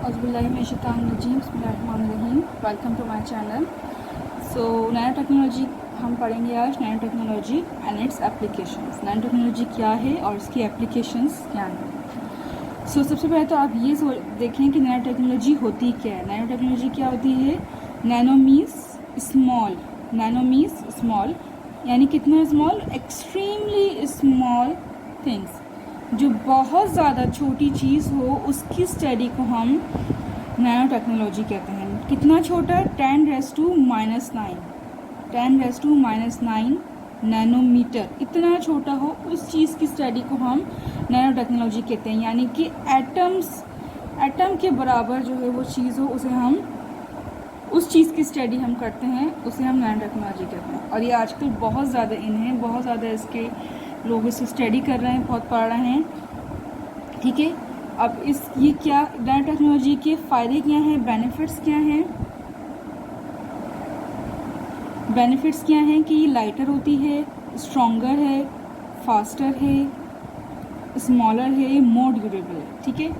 बिस्मिल्लाहिर्रहमानिर्रहीम। Welcome to my channel. So nanotechnology हम पढ़ेंगे आज, nanotechnology and its applications. Nanotechnology क्या है और इसकी एप्लीकेशंस क्या हैं। सो सबसे पहले तो आप ये देखें कि नैनो टेक्नोलॉजी होती क्या है। नैनो टेक्नोलॉजी क्या होती है? Nano means small, nano means small यानी कितना स्मॉल? एक्सट्रीमली स्मॉल थिंग्स, जो बहुत ज़्यादा छोटी चीज़ हो उसकी स्टडी को हम नैनो टेक्नोलॉजी कहते हैं। कितना छोटा? 10⁻⁹, 10⁻⁹ नैनोमीटर, इतना छोटा हो उस चीज़ की स्टडी को हम नैनो टेक्नोलॉजी कहते हैं। यानी कि एटम के बराबर जो है वो चीज़ हो, उसे हम उस चीज़ की स्टडी हम करते हैं, उसे हम नैनो टेक्नोलॉजी कहते हैं। और ये आजकल बहुत ज़्यादा इन है, बहुत ज़्यादा इसके लोग इसे स्टडी कर रहे हैं, बहुत पढ़ रहे हैं। ठीक है, अब ये क्या नैनो टेक्नोलॉजी के फ़ायदे क्या हैं, बेनिफिट्स क्या हैं? बेनिफिट्स क्या हैं कि ये लाइटर होती है, स्ट्रॉन्गर है, फास्टर है, स्मॉलर है, मोर ड्यूरेबल है। ठीक है,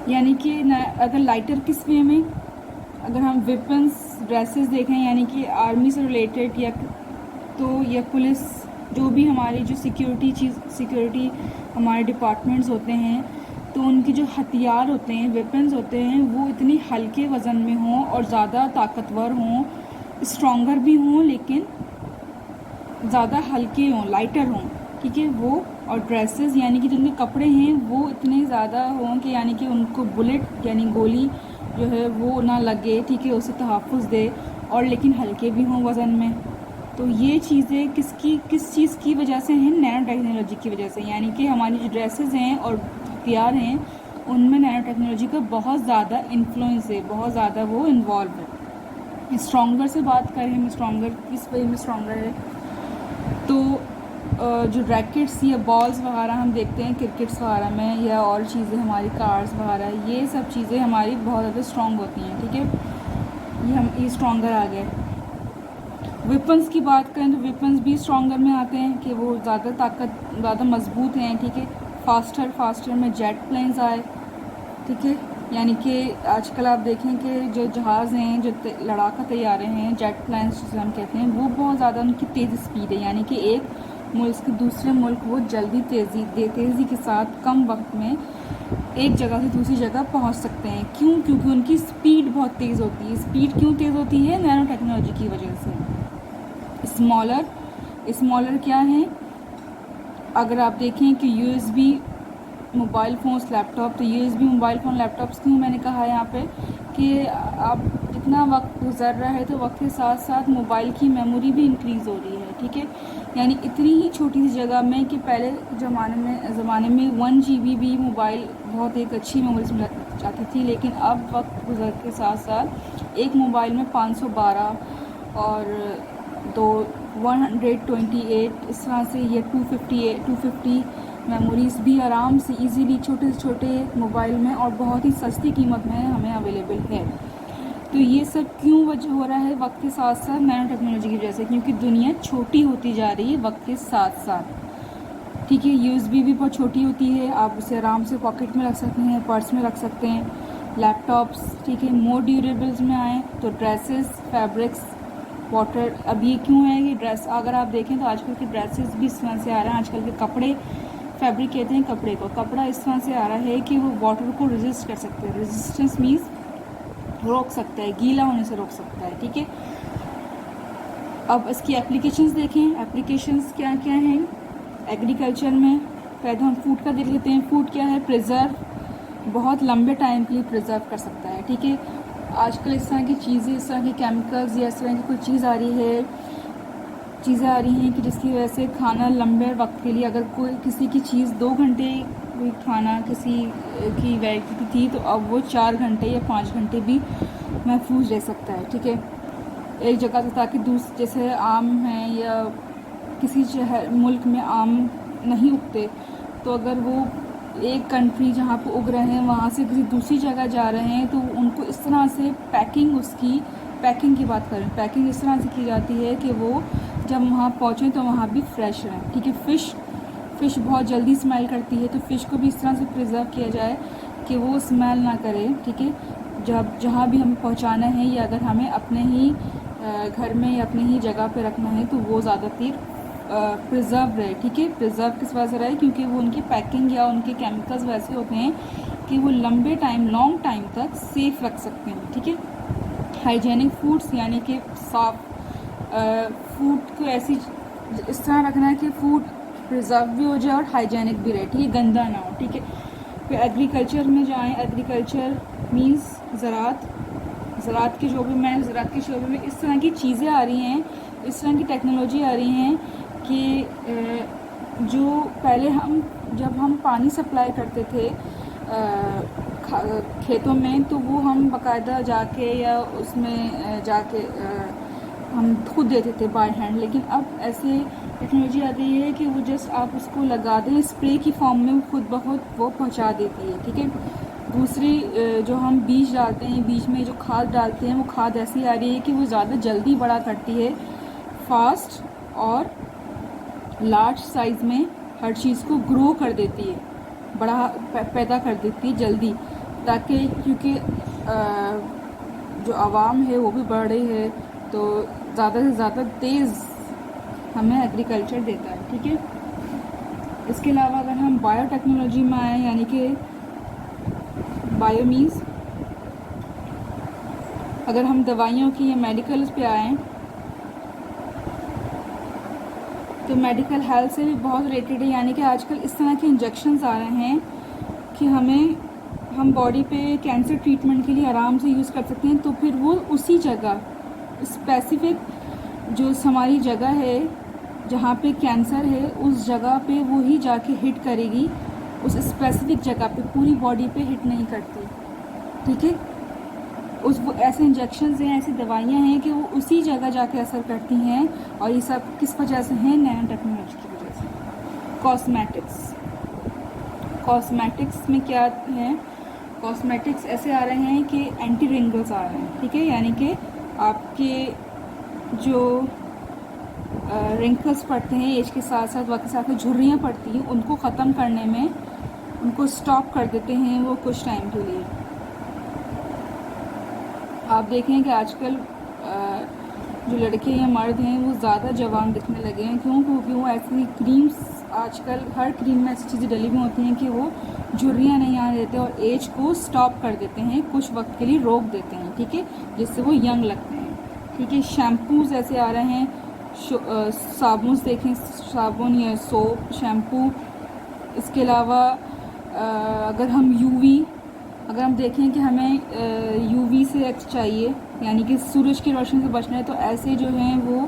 यानी कि अगर लाइटर किस वे में, अगर हम वेपन्स, ड्रेसेस देखें, यानी कि आर्मी से रिलेटेड या पुलिस, जो भी हमारी जो सिक्योरिटी हमारे डिपार्टमेंट्स होते हैं, तो उनके जो हथियार होते हैं, वेपन्स होते हैं, वो इतनी हल्के वज़न में हों और ज़्यादा ताकतवर हों, स्ट्रॉन्गर भी हों, लेकिन ज़्यादा हल्के हों, लाइटर हों। ठीक है, वो और ड्रेसेस यानी कि जिनके कपड़े हैं वो इतने ज़्यादा हों कि यानी कि उनको बुलेट यानी गोली जो है वो ना लगे, ठीक है, उसे तहफ़्फ़ुज़ दे, और लेकिन हल्के भी हों वज़न में। तो ये चीज़ें किस चीज़ की वजह से हैं? नैनो टेक्नोलॉजी की वजह से। यानी कि हमारी जो ड्रेसेस हैं और हथियार हैं उनमें नैनो टेक्नोलॉजी का बहुत ज़्यादा इन्फ्लुएंस है, बहुत ज़्यादा वो इन्वॉल्व है। स्ट्रॉन्गर से बात करें, हम स्ट्रॉन्गर किस वे में स्ट्रॉन्गर है, तो जो रैकेट्स या बॉल्स वगैरह हम देखते हैं क्रिकेट्स वगैरह में, या और चीज़ें हमारी कार्स वगैरह, ये सब चीज़ें हमारी बहुत ज़्यादा स्ट्रॉन्ग होती हैं। ठीक है, ये स्ट्रॉन्गर आ गए। वेपन्स की बात करें तो वेपन्स भी स्ट्रॉन्गर में आते हैं कि वो ज़्यादा मजबूत हैं। ठीक है, फास्टर में जेट प्लेन्स आए। ठीक है, यानी कि आजकल आप देखें कि जो जहाज़ हैं, जो लड़ाका तैयारे हैं, जेट प्लेन्स जिसे हम कहते हैं, वो बहुत ज़्यादा उनकी तेज़ स्पीड है। यानी कि एक मुल्क से दूसरे मुल्क वो जल्दी तेज़ी के साथ कम वक्त में एक जगह से दूसरी जगह पहुंच सकते हैं। क्यों? क्योंकि उनकी स्पीड बहुत तेज़ होती है। स्पीड क्यों तेज़ होती है? नैनो टेक्नोलॉजी की वजह से। स्मॉलर क्या है? अगर आप देखें कि USB मोबाइल फ़ोन्स, लैपटॉप, तो USB मोबाइल फ़ोन, लैपटॉप्स क्यों मैंने कहा है यहाँ पे कि आप जितना वक्त गुजर रहा है तो वक्त के साथ साथ मोबाइल की मेमोरी भी इंक्रीज़ हो रही है। ठीक है, यानी इतनी ही छोटी सी जगह में कि पहले ज़माने में 1 GB भी मोबाइल बहुत एक अच्छी मेमोरी से मिल जाती थी, लेकिन अब वक्त गुजर के साथ साथ एक मोबाइल में 512 और 128 इस तरह से, ये 250 मेमोरीज़ भी आराम से इजीली छोटे से छोटे मोबाइल में और बहुत ही सस्ती कीमत में हमें अवेलेबल है। तो ये सब क्यों वजह हो रहा है? वक्त के साथ साथ नैनो टेक्नोलॉजी की वजह से, क्योंकि दुनिया छोटी होती जा रही है वक्त के साथ साथ। ठीक है, USB भी बहुत छोटी होती है, आप उसे आराम से पॉकेट में रख सकते हैं, पर्स में रख सकते हैं। लैपटॉप्स, ठीक है, मोर ड्यूरेबल्स में आए तो ड्रेसेस, फैब्रिक्स, वाटर। अब ये क्यों है कि ड्रेस, अगर आप देखें तो आजकल के ड्रेसेस भी इस तरह से आ रहे हैं, आजकल के कपड़े, फैब्रिक कहते हैं कपड़े को, कपड़ा इस तरह से आ रहा है कि वो वाटर को रेजिस्ट कर सकते हैं। रेजिस्टेंस मीन्स रोक सकता है, गीला होने से रोक सकता है। ठीक है, अब इसकी एप्लीकेशंस देखें। एप्लीकेशंस क्या क्या हैं एग्रीकल्चर में? पहले तो हम फूड का देख लेते हैं। फूड क्या है? प्रिजर्व, बहुत लंबे टाइम के लिए प्रिजर्व कर सकता है। ठीक है, आजकल इस तरह की चीज़ें, इस तरह के केमिकल्स या इस तरह की कोई चीज़ें आ रही हैं कि जिसकी वजह से खाना लंबे वक्त के लिए, अगर कोई किसी की चीज़ 2 घंटे कोई खाना किसी की वैरायटी की थी, तो अब वो 4 घंटे या 5 घंटे भी महफूज रह सकता है। ठीक है, एक जगह से, ताकि जैसे आम हैं या किसी मुल्क में आम नहीं उगते, तो अगर वो एक कंट्री जहाँ पे उग रहे हैं वहाँ से किसी दूसरी जगह जा रहे हैं, तो उनको इस तरह से पैकिंग की बात करें, पैकिंग इस तरह से की जाती है कि वो जब वहाँ पहुँचें तो वहाँ भी फ्रेश रहें। ठीक है, फ़िश बहुत जल्दी स्मेल करती है, तो फ़िश को भी इस तरह से प्रिजर्व किया जाए कि वो स्मेल ना करे, ठीक है। जब जहाँ भी हमें पहुँचाना है या अगर हमें अपने ही घर में या अपने ही जगह पे रखना है तो वो ज़्यादातर प्रिज़र्व रहे, ठीक है। प्रिज़र्व किस वजह से रहे, क्योंकि वो उनकी पैकिंग या उनके केमिकल्स वैसे होते हैं कि वो लंबे टाइम लॉन्ग टाइम तक सेफ़ रख सकते हैं, ठीक है। हाइजेनिक फूड्स यानी कि साफ फूड को ऐसी इस तरह रखना है कि फूड प्रिजर्व भी हो जाए और हाइजेनिक भी रहे, ठीक है, गंदा ना हो, ठीक है। फिर एग्रीकल्चर में जाएं। एग्रीकल्चर मींस ज़राअत के शोबे में, ज़राअत के शोबे में इस तरह की चीज़ें आ रही हैं, इस तरह की टेक्नोलॉजी आ रही हैं कि जो पहले जब हम पानी सप्लाई करते थे खेतों में, तो वो हम बाकायदा जाके या उसमें जाके हम खुद देते थे बाय हैंड। लेकिन अब ऐसे टेक्नोलॉजी आ गई है कि वो जस्ट आप उसको लगा दें, स्प्रे की फॉर्म में वो खुद ब खुद वो पहुंचा देती है, ठीक है। दूसरी जो हम बीज डालते हैं, बीज में जो खाद डालते हैं, वो खाद ऐसी आ रही है कि वो ज़्यादा जल्दी बड़ा करती है, फास्ट और लार्ज साइज़ में हर चीज़ को ग्रो कर देती है, बड़ा पैदा कर देती है जल्दी, ताकि क्योंकि जो आवाम है वो भी बढ़ रही है, तो ज़्यादा से ज़्यादा तेज़ हमें एग्रीकल्चर देता है, ठीक है। इसके अलावा अगर हम बायोटेक्नोलॉजी में आए, यानी कि बायो मीन्स अगर हम दवाइयों की या मेडिकल्स पे आएँ, तो मेडिकल हेल्थ से भी बहुत रिलेटेड है। यानी कि आजकल इस तरह के इंजेक्शन्स आ रहे हैं कि हम बॉडी पे कैंसर ट्रीटमेंट के लिए आराम से यूज़ कर सकते हैं। तो फिर वो उसी जगह स्पेसिफिक जो हमारी जगह है जहाँ पे कैंसर है, उस जगह पे वो ही जाके हिट करेगी, उस स्पेसिफिक जगह पे, पूरी बॉडी पे हिट नहीं करती, ठीक है। वो ऐसे इंजेक्शन्स हैं, ऐसी दवाइयाँ हैं कि वो उसी जगह जाके असर करती हैं। और ये सब किस वजह से हैं? नैनो टेक्नोलॉजी की वजह से। कॉस्मेटिक्स में क्या है? कॉस्मेटिक्स ऐसे आ रहे हैं कि एंटी रिंकल्स आ रहे हैं, ठीक है। यानी कि आपके जो रिंकल्स पड़ते हैं एज के साथ साथ, वक्त के साथ में झुर्रियाँ पड़ती हैं, उनको ख़त्म करने में उनको स्टॉप कर देते हैं वो कुछ टाइम के लिए। आप देखें कि आजकल जो लड़के या मर्द हैं वो ज़्यादा जवान दिखने लगे हैं। क्यों? क्योंकि वो ऐसी क्रीम्स, आजकल हर क्रीम में ऐसी चीज़ें डली हुई होती हैं कि वो झुर्रियाँ नहीं आने देते और एज को स्टॉप कर देते हैं, कुछ वक्त के लिए रोक देते हैं, ठीक है, जिससे वो यंग लगते हैं, ठीक है। शैम्पूज़ ऐसे आ रहे हैं, साबुन देखें, साबुन या सोप, शैम्पू। इसके अलावा अगर हम देखें कि हमें यूवी से चाहिए, यानी कि सूरज की रोशनी से बचना है, तो ऐसे जो हैं वो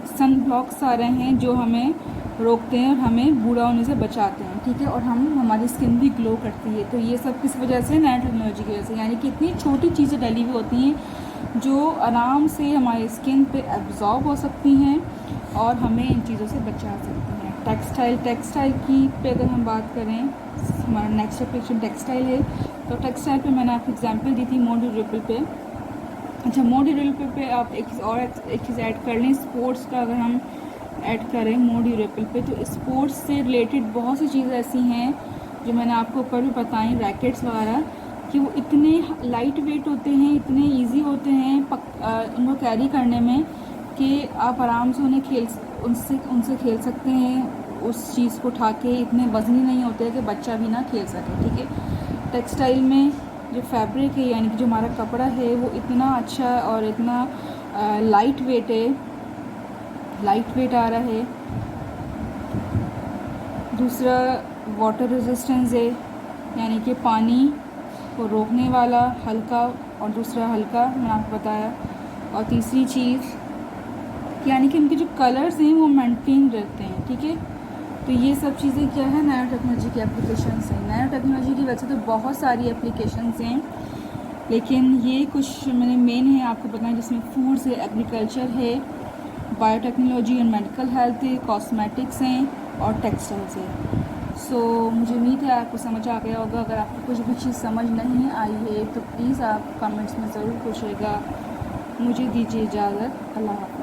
सन ब्लॉक्स आ रहे हैं जो हमें रोकते हैं और हमें बूढ़ा होने से बचाते हैं, ठीक है। और हमारी स्किन भी ग्लो करती है। तो ये सब किस वजह से? नैनो टेक्नोलॉजी की वजह से। यानी कि इतनी छोटी चीज़ें डली हुई होती हैं जो आराम से हमारी स्किन पे एब्जॉर्ब हो सकती हैं और हमें इन चीज़ों से बचा सकती हैं। टेक्सटाइल की पे अगर हम बात करें, हमारा नेक्स्ट एप्लीकेशन टेक्सटाइल है। तो टेक्सटाइल पे मैंने आपको एग्जांपल दी थी मोड ड्यूरेबल पे। अच्छा, मोड ड्यूरेबल पे आप एक चीज़ ऐड कर लें, स्पोर्ट्स का अगर हम ऐड करें मोड ड्यूरेबल पे, तो स्पोर्ट्स से रिलेटेड बहुत सी चीज़ें ऐसी हैं जो मैंने आपको ऊपर भी बताई, रैकेट्स वगैरह, कि वो इतने लाइट वेट होते हैं, इतने ईजी होते हैं उनको कैरी करने में कि आप आराम से उनसे खेल सकते हैं। उस चीज़ को उठा के इतने वज़नी नहीं होते हैं कि बच्चा भी ना खेल सके, ठीक है। टेक्सटाइल में जो फैब्रिक है, यानी कि जो हमारा कपड़ा है, वो इतना अच्छा और इतना लाइट वेट आ रहा है। दूसरा वाटर रेजिस्टेंस है, यानी कि पानी को रोकने वाला, हल्का, और दूसरा हल्का मैंने आपको बताया। और तीसरी चीज़ यानी कि उनके जो कलर्स हैं वो मेंटेन रहते हैं, ठीक है। तो ये सब चीज़ें क्या है? नैनो टेक्नोलॉजी की एप्लीकेशंस हैं। नैनो टेक्नोलॉजी की वजह से तो बहुत सारी एप्लीकेशंस हैं, लेकिन ये कुछ मैंने मेन है आपको बताएं, जिसमें फूड्स है, एग्रीकल्चर है, बायोटेक्नोलॉजी एंड मेडिकल हेल्थ है, कॉस्मेटिक्स हैं और टेक्सटाइल्स है। सो मुझे उम्मीद है आपको समझ आ गया होगा। अगर आपको कुछ भी चीज़ समझ नहीं आई है तो प्लीज़ आप कमेंट्स में ज़रूर पूछिएगा। मुझे दीजिए इजाज़त। अल्लाह हाफ़िज़।